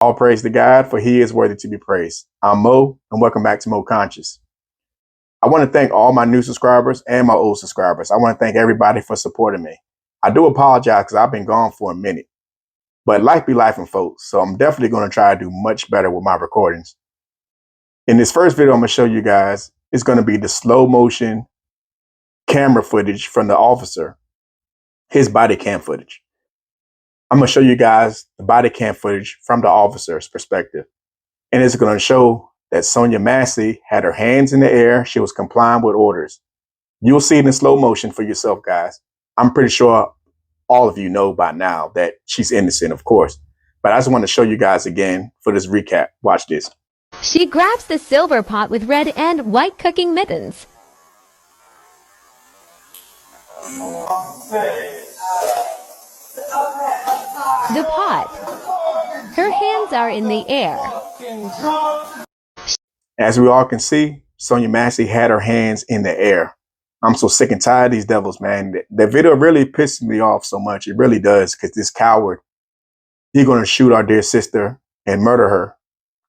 All praise to God, for he is worthy to be praised. I'm Mo, and welcome back to Mo Conscious. I want to thank all my new subscribers and my old subscribers. I want to thank everybody for supporting me. I do apologize because I've been gone for a minute, but life be life, folks. So I'm definitely going to try to do much better with my recordings. In this first video, I'm going to show you guys, it's going to be the slow motion camera footage from the officer, his body cam footage. I'm going to show you guys the body cam footage from the officer's perspective. And it's going to show that Sonya Massey had her hands in the air. She was complying with orders. You'll see it in slow motion for yourself, guys. I'm pretty sure all of you know by now that she's innocent, of course. But I just want to show you guys again for this recap. Watch this. She grabs the silver pot with red and white cooking mittens. The pot. Her hands are in the air. As we all can see, Sonya Massey had her hands in the air. I'm so sick and tired of these devils, man. That video really pisses me off so much. It really does, because this coward, he's going to shoot our dear sister and murder her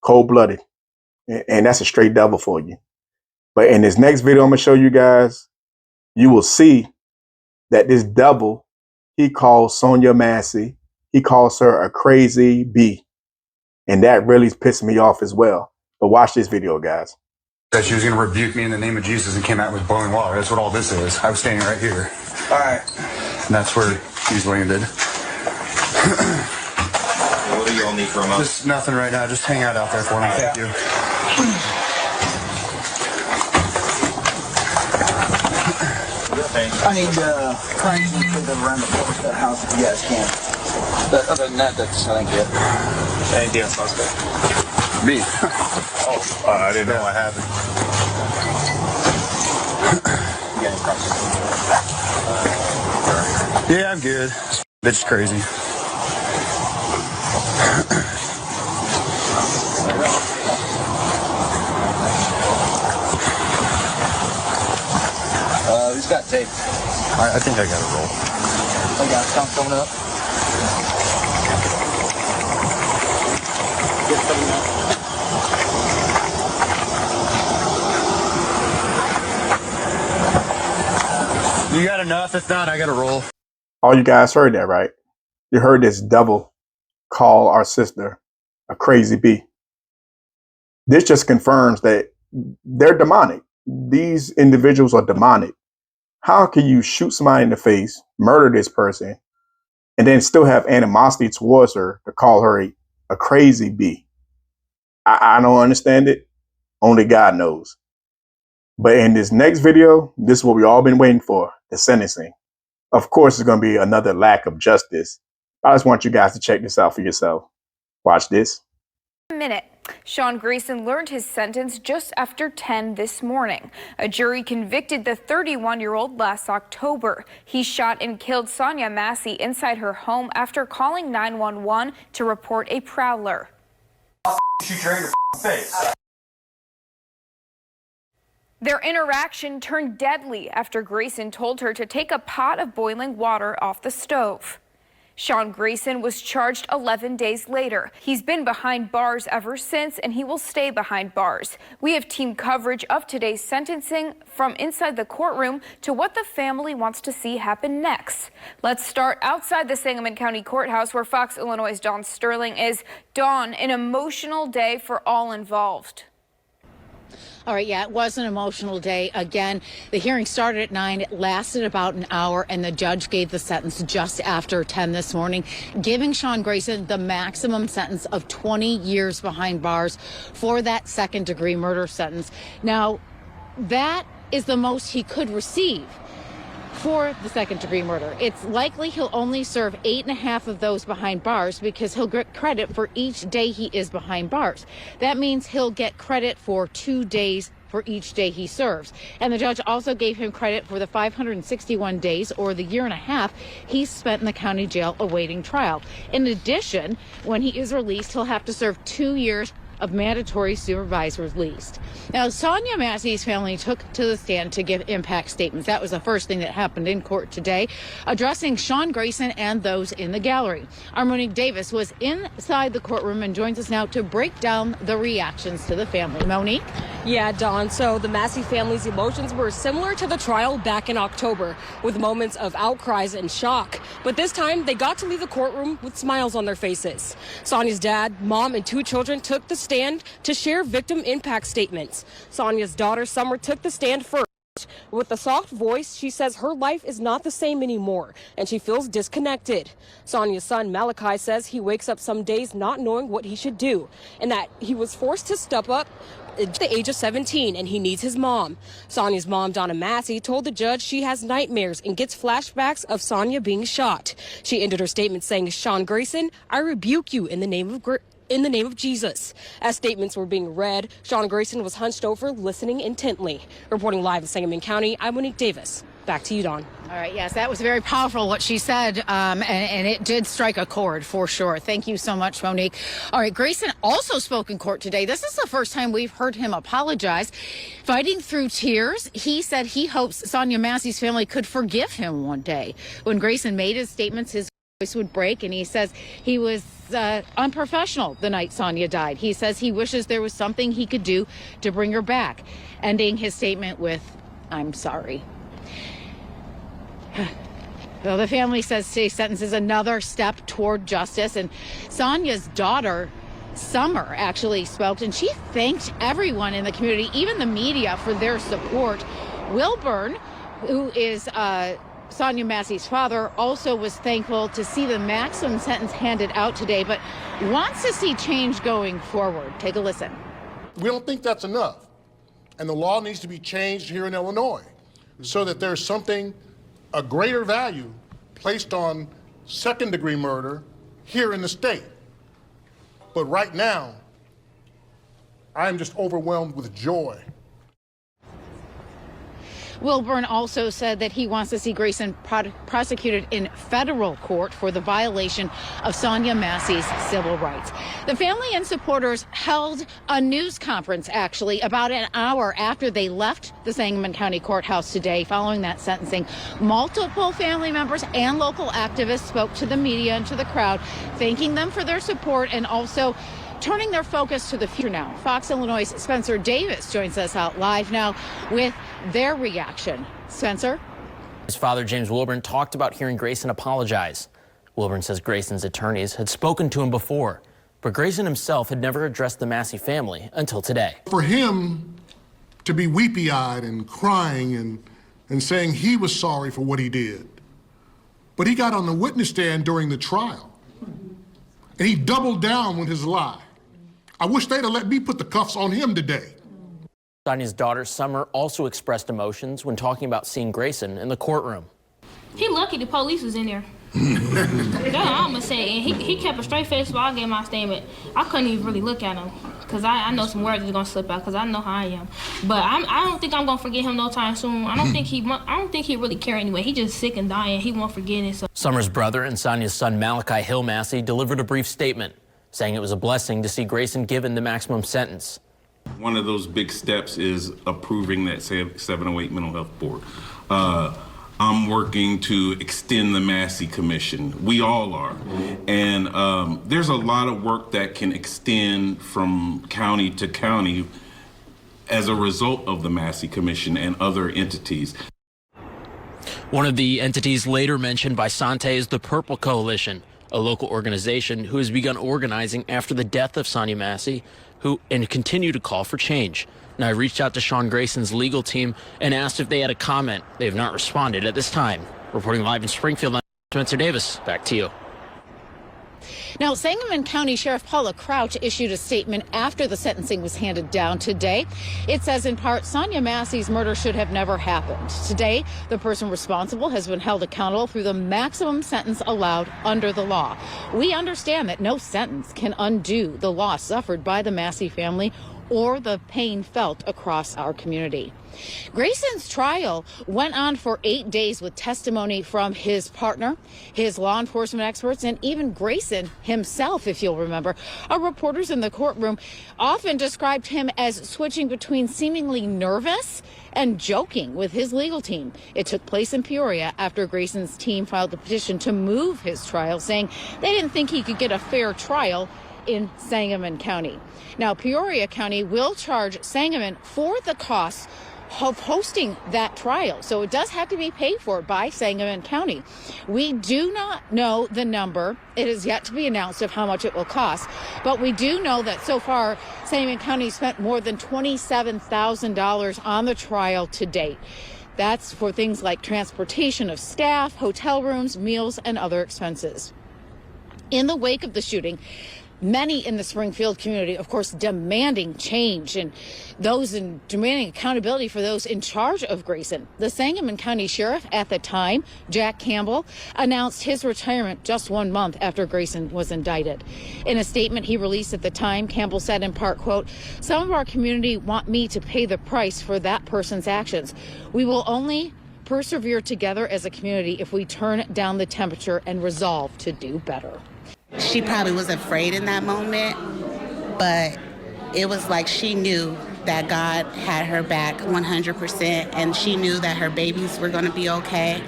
cold-blooded. And that's a straight devil for you. But in this next video I'm going to show you guys, you will see that this devil, he calls Sonya Massey, he calls her a crazy bee. And that really pissed me off as well. But watch this video, guys. That she was going to rebuke me in the name of Jesus and came out with boiling water. That's what all this is. I was standing right here. All right. And that's where he's landed. What do you all need from us? Just nothing right now. Just hang out there for me. Thank you. I need cranes to put them around the house if you guys can. But other than that, that's I think it. Anything else, suspect? Me? I didn't know what happened. You got any questions? Yeah, I'm good. Bitch is crazy. Who's got tape? I think I got a roll. I got some coming up. Get something up. You got enough? If not, I got a roll. All you guys heard that, right? You heard this devil call our sister a crazy bee. This just confirms that they're demonic. These individuals are demonic. How can you shoot somebody in the face, murder this person, and then still have animosity towards her to call her a crazy bee? I don't understand it. Only God knows. But in this next video, this is what we've all been waiting for, the sentencing. Of course, it's going to be another lack of justice. I just want you guys to check this out for yourself. Watch this. Minute. Sean Grayson learned his sentence just after 10 this morning. A jury convicted the 31-year-old last October. He shot and killed Sonya Massey inside her home after calling 911 to report a prowler. Shoot your in your face. Their interaction turned deadly after Grayson told her to take a pot of boiling water off the stove. Sean Grayson was charged 11 days later. He's been behind bars ever since, and he will stay behind bars. We have team coverage of today's sentencing, from inside the courtroom to what the family wants to see happen next. Let's start outside the Sangamon County Courthouse, where Fox Illinois' Dawn Sterling is. Dawn, an emotional day for all involved. All right, yeah, it was an emotional day. Again, the hearing started at 9. It lasted about an hour, and the judge gave the sentence just after 10 this morning, giving Sean Grayson the maximum sentence of 20 years behind bars for that second-degree murder sentence. Now, that is the most he could receive for the second-degree murder. It's likely he'll only serve 8.5 of those behind bars, because he'll get credit for each day he is behind bars. That means he'll get credit for 2 days for each day he serves. And the judge also gave him credit for the 561 days, or the 1.5 years, he spent in the county jail awaiting trial. In addition, when he is released, he'll have to serve 2 years of mandatory supervised release. Now, Sonya Massey's family took to the stand to give impact statements. That was the first thing that happened in court today, addressing Sean Grayson and those in the gallery. Our Monique Davis was inside the courtroom and joins us now to break down the reactions to the family. Monique? Yeah, Dawn. So the Massey family's emotions were similar to the trial back in October, with moments of outcries and shock. But this time, they got to leave the courtroom with smiles on their faces. Sonya's dad, mom, and 2 children took the stand to share victim impact statements. Sonya's daughter, Summer, took the stand first. With a soft voice, she says her life is not the same anymore, and she feels disconnected. Sonya's son, Malachi, says he wakes up some days not knowing what he should do, and that he was forced to step up at the age of 17, and he needs his mom. Sonya's mom, Donna Massey, told the judge she has nightmares and gets flashbacks of Sonya being shot. She ended her statement saying, "Sean Grayson, I rebuke you in the name of Jesus." As statements were being read, Sean Grayson was hunched over, listening intently. Reporting live in Sangamon County, I'm Monique Davis. Back to you, Dawn. All right, yes, that was very powerful what she said, and it did strike a chord for sure. Thank you so much, Monique. All right, Grayson also spoke in court today. This is the first time we've heard him apologize. Fighting through tears, he said he hopes Sonya Massey's family could forgive him one day. When Grayson made his statements, his voice would break, and he says he was unprofessional the night Sonya died. He says he wishes there was something he could do to bring her back, ending his statement with, "I'm sorry." Well, the family says today's sentence is another step toward justice, and Sonya's daughter, Summer, actually spoke, and she thanked everyone in the community, even the media, for their support. Wilburn, who is Sonya Massey's father, also was thankful to see the maximum sentence handed out today, but wants to see change going forward. Take a listen. We don't think that's enough, and the law needs to be changed here in Illinois so that there's something, a greater value placed on second-degree murder here in the state. But right now, I'm just overwhelmed with joy. Wilburn also said that he wants to see Grayson prosecuted in federal court for the violation of Sonya Massey's civil rights. The family and supporters held a news conference, actually, about an hour after they left the Sangamon County Courthouse today following that sentencing. Multiple family members and local activists spoke to the media and to the crowd, thanking them for their support and also turning their focus to the future now. Fox Illinois' Spencer Davis joins us out live now with their reaction. Spencer? His father, James Wilburn, talked about hearing Grayson apologize. Wilburn says Grayson's attorneys had spoken to him before, but Grayson himself had never addressed the Massey family until today. For him to be weepy-eyed and crying and saying he was sorry for what he did, but he got on the witness stand during the trial, and he doubled down with his lie. I wish they'd have let me put the cuffs on him today. Sonya's daughter, Summer, also expressed emotions when talking about seeing Grayson in the courtroom. He lucky the police was in there. That's all I'm gonna say. And he kept a straight face while I gave my statement. I couldn't even really look at him because I know some words was gonna slip out because I know how I am. But I don't think I'm gonna forget him no time soon. I don't think he really care anyway. He just sick and dying. He won't forget it. So. Summer's brother and Sonya's son, Malachi Hill Massey, delivered a brief statement, saying it was a blessing to see Grayson given the maximum sentence. One of those big steps is approving that 708 mental health board. I'm working to extend the Massey Commission. We all are. And there's a lot of work that can extend from county to county as a result of the Massey Commission and other entities. One of the entities later mentioned by Sante is the Purple Coalition, a local organization who has begun organizing after the death of Sonya Massey, and continue to call for change. Now, I reached out to Sean Grayson's legal team and asked if they had a comment. They have not responded at this time. Reporting live in Springfield, I'm Spencer Davis. Back to you. Now, Sangamon County Sheriff Paula Crouch issued a statement after the sentencing was handed down today. It says, in part, Sonya Massey's murder should have never happened. Today, the person responsible has been held accountable through the maximum sentence allowed under the law. We understand that no sentence can undo the loss suffered by the Massey family or the pain felt across our community. Grayson's trial went on for 8 days with testimony from his partner, his law enforcement experts, and even Grayson himself, if you'll remember. Our reporters in the courtroom often described him as switching between seemingly nervous and joking with his legal team. It took place in Peoria after Grayson's team filed a petition to move his trial, saying they didn't think he could get a fair trial in Sangamon County. Now, Peoria County will charge Sangamon for the costs of hosting that trial. So it does have to be paid for by Sangamon County. We do not know the number. It is yet to be announced of how much it will cost. But we do know that so far, Sangamon County spent more than $27,000 on the trial to date. That's for things like transportation of staff, hotel rooms, meals, and other expenses. In the wake of the shooting, many in the Springfield community, of course, demanding change and demanding accountability for those in charge of Grayson. The Sangamon County Sheriff at the time, Jack Campbell, announced his retirement just 1 month after Grayson was indicted. In a statement he released at the time, Campbell said in part, quote, "Some of our community want me to pay the price for that person's actions. We will only persevere together as a community if we turn down the temperature and resolve to do better." She probably was afraid in that moment, but it was like she knew that God had her back 100%, and she knew that her babies were going to be okay.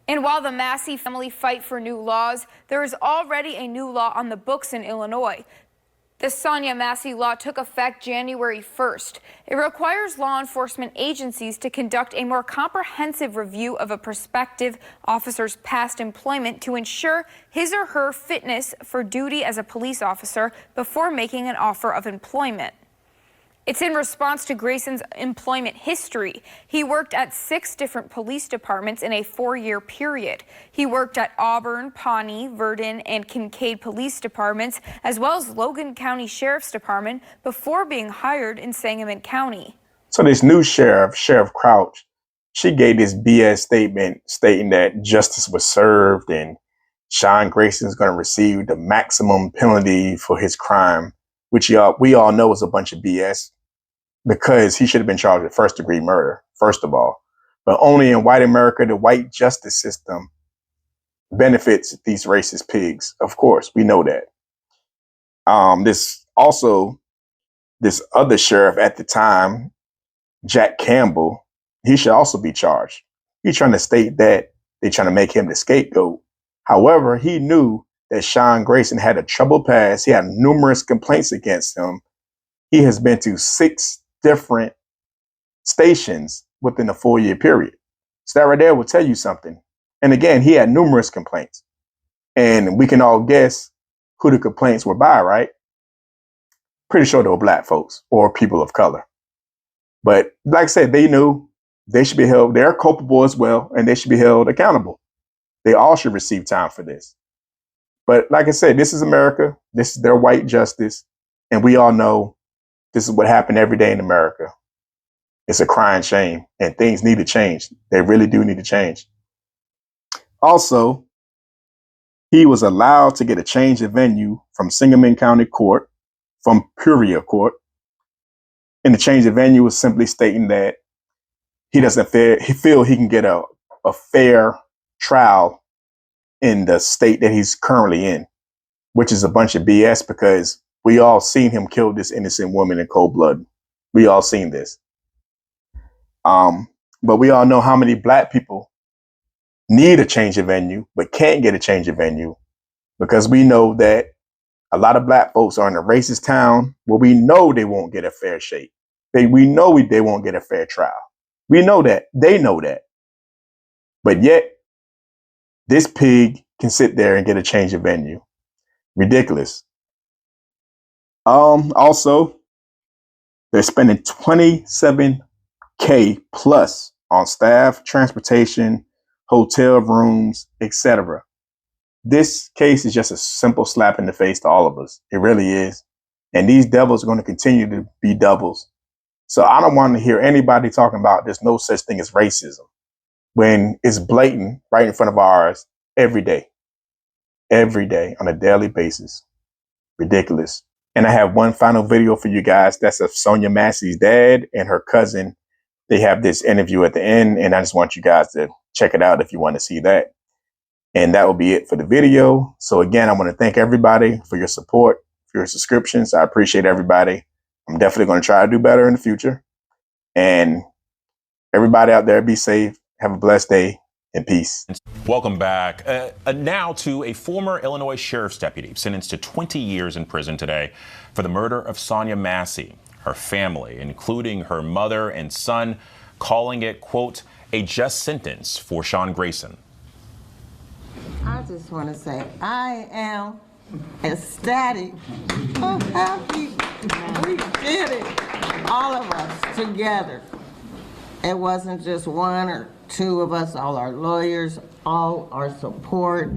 And while the Massey family fight for new laws, there is already a new law on the books in Illinois. The Sonya Massey law took effect January 1st. It requires law enforcement agencies to conduct a more comprehensive review of a prospective officer's past employment to ensure his or her fitness for duty as a police officer before making an offer of employment. It's in response to Grayson's employment history. He worked at 6 different police departments in a 4-year period. He worked at Auburn, Pawnee, Verdon, and Kincaid police departments, as well as Logan County Sheriff's Department, before being hired in Sangamon County. So this new sheriff, Sheriff Crouch, she gave this BS statement stating that justice was served and Sean Grayson is going to receive the maximum penalty for his crime, which we all know is a bunch of BS. Because he should have been charged with first-degree murder, first of all. But only in white America, the white justice system benefits these racist pigs. Of course, we know that. This other sheriff at the time, Jack Campbell, he should also be charged. He's trying to state that they're trying to make him the scapegoat. However, he knew that Sean Grayson had a troubled past. He had numerous complaints against him. He has been to 6 different stations within a 4-year period. So that right there will tell you something. And again, he had numerous complaints. And we can all guess who the complaints were by, right? Pretty sure they were black folks or people of color. But like I said, they knew they should be held. They're culpable as well, and they should be held accountable. They all should receive time for this. But like I said, this is America. This is their white justice. And we all know this is what happened every day in America. It's a crying shame, and things need to change. They really do need to change. Also, he was allowed to get a change of venue from Sangamon County Court, from Peoria Court. And the change of venue was simply stating that he feel he can get a fair trial in the state that he's currently in, which is a bunch of BS because we all seen him kill this innocent woman in cold blood. We all seen this. But we all know how many black people need a change of venue, but can't get a change of venue because we know that a lot of black folks are in a racist town where we know they won't get a fair shake. We know they won't get a fair trial. We know that. They know that. But yet, this pig can sit there and get a change of venue. Ridiculous. Also, they're spending $27K plus on staff, transportation, hotel rooms, etc. This case is just a simple slap in the face to all of us. It really is. And these devils are going to continue to be devils. So I don't want to hear anybody talking about there's no such thing as racism when it's blatant right in front of our eyes every day on a daily basis. Ridiculous. And I have one final video for you guys. That's of Sonya Massey's dad and her cousin. They have this interview at the end, and I just want you guys to check it out if you want to see that. And that will be it for the video. So again, I want to thank everybody for your support, for your subscriptions. I appreciate everybody. I'm definitely going to try to do better in the future. And everybody out there, be safe. Have a blessed day and peace. Welcome back. Now to a former Illinois sheriff's deputy sentenced to 20 years in prison today for the murder of Sonya Massey. Her family, including her mother and son, calling it, quote, a just sentence for Sean Grayson. I just want to say I am ecstatic. So happy we did it. All of us together. It wasn't just one or two of us, all our lawyers, all our support,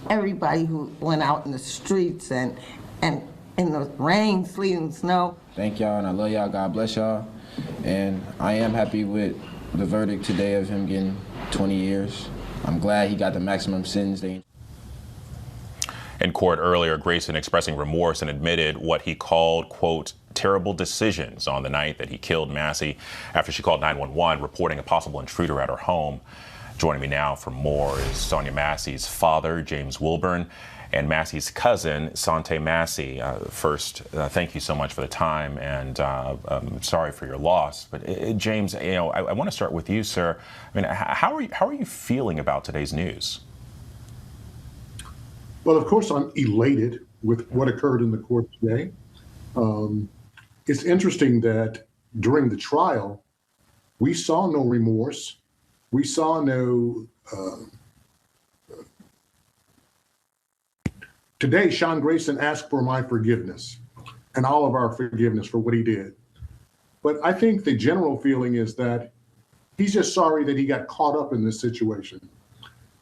everybody who went out in the streets and in the rain, sleet, and snow. Thank y'all, and I love y'all. God bless y'all. And I am happy with the verdict today of him getting 20 years. I'm glad he got the maximum sentence. In court earlier, Grayson expressing remorse and admitted what he called, quote, terrible decisions on the night that he killed Massey after she called 911 reporting a possible intruder at her home. Joining me now for more is Sonya Massey's father, James Wilburn, and Massey's cousin, Sonya Massey. First, thank you so much for the time, and I'm sorry for your loss. But James, I want to start with you, sir. I mean, how are you feeling about today's news? Well, of course, I'm elated with what occurred in the court today. It's interesting that during the trial, we saw no remorse. We saw no. Today, Sean Grayson asked for my forgiveness and all of our forgiveness for what he did. But I think the general feeling is that he's just sorry that he got caught up in this situation.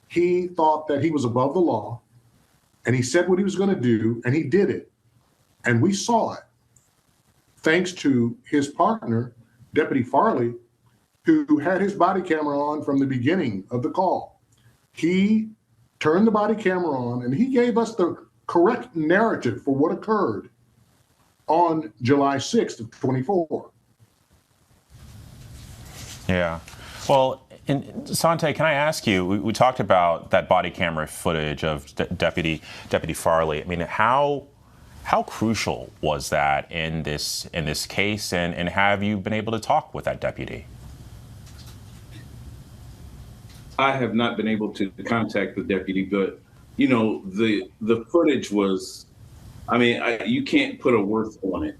He thought that he was above the law, and he said what he was going to do, and he did it. And we saw it, thanks to his partner, Deputy Farley, who had his body camera on from the beginning of the call. He turned the body camera on, and he gave us the correct narrative for what occurred on July 6th of 24. Yeah. Well, Sonya, can I ask you, we talked about that body camera footage of Deputy Farley. I mean, how crucial was that in this case, and have you been able to talk with that deputy? I have not been able to contact the deputy, but the footage was, I mean, you can't put a worth on it.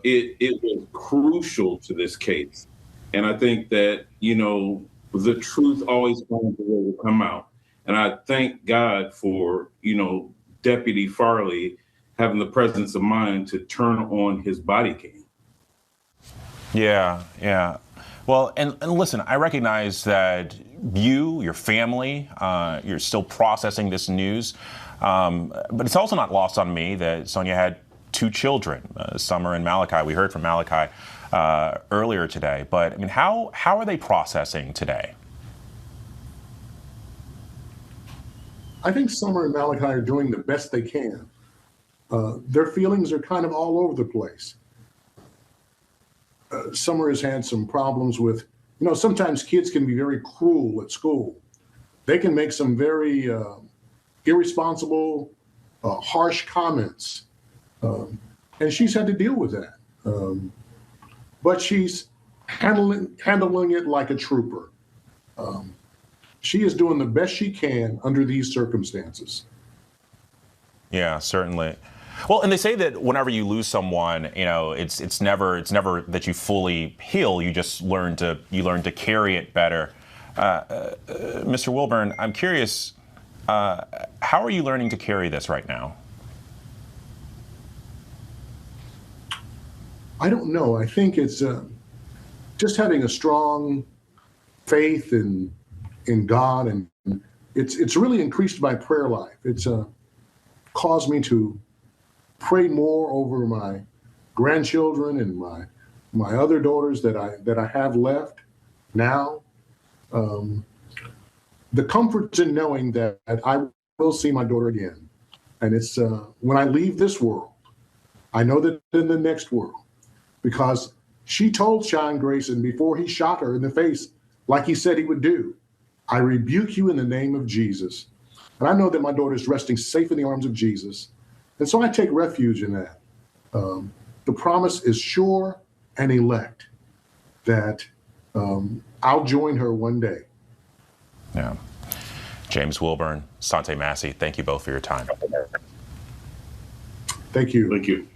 It was crucial to this case. And I think that, the truth always finds a way to come out. And I thank God for, Deputy Farley having the presence of mind to turn on his body cam. Yeah. Well, and listen, I recognize that your family, you're still processing this news. But it's also not lost on me that Sonya had two children, Summer and Malachi. We heard from Malachi earlier today. But I mean, how are they processing today? I think Summer and Malachi are doing the best they can. Their feelings are kind of all over the place. Summer has had some problems with, sometimes kids can be very cruel at school. They can make some very irresponsible, harsh comments. And she's had to deal with that. But she's handling it like a trooper. She is doing the best she can under these circumstances. Yeah, certainly. Well, and they say that whenever you lose someone, it's never that you fully heal. You just learn to carry it better. Mr. Wilburn, I'm curious, how are you learning to carry this right now? I don't know. I think it's just having a strong faith in God, and it's really increased my prayer life. It's caused me to pray more over my grandchildren and my other daughters that I have left now. The comfort's in knowing that I will see my daughter again, and it's when I leave this world, I know that in the next world, because she told Sean Grayson before he shot her in the face, like he said he would do, I rebuke you in the name of Jesus. And I know that my daughter is resting safe in the arms of Jesus. And so I take refuge in that. The promise is sure and elect that I'll join her one day. Yeah. James Wilburn, Sonya Massey, thank you both for your time. Thank you. Thank you.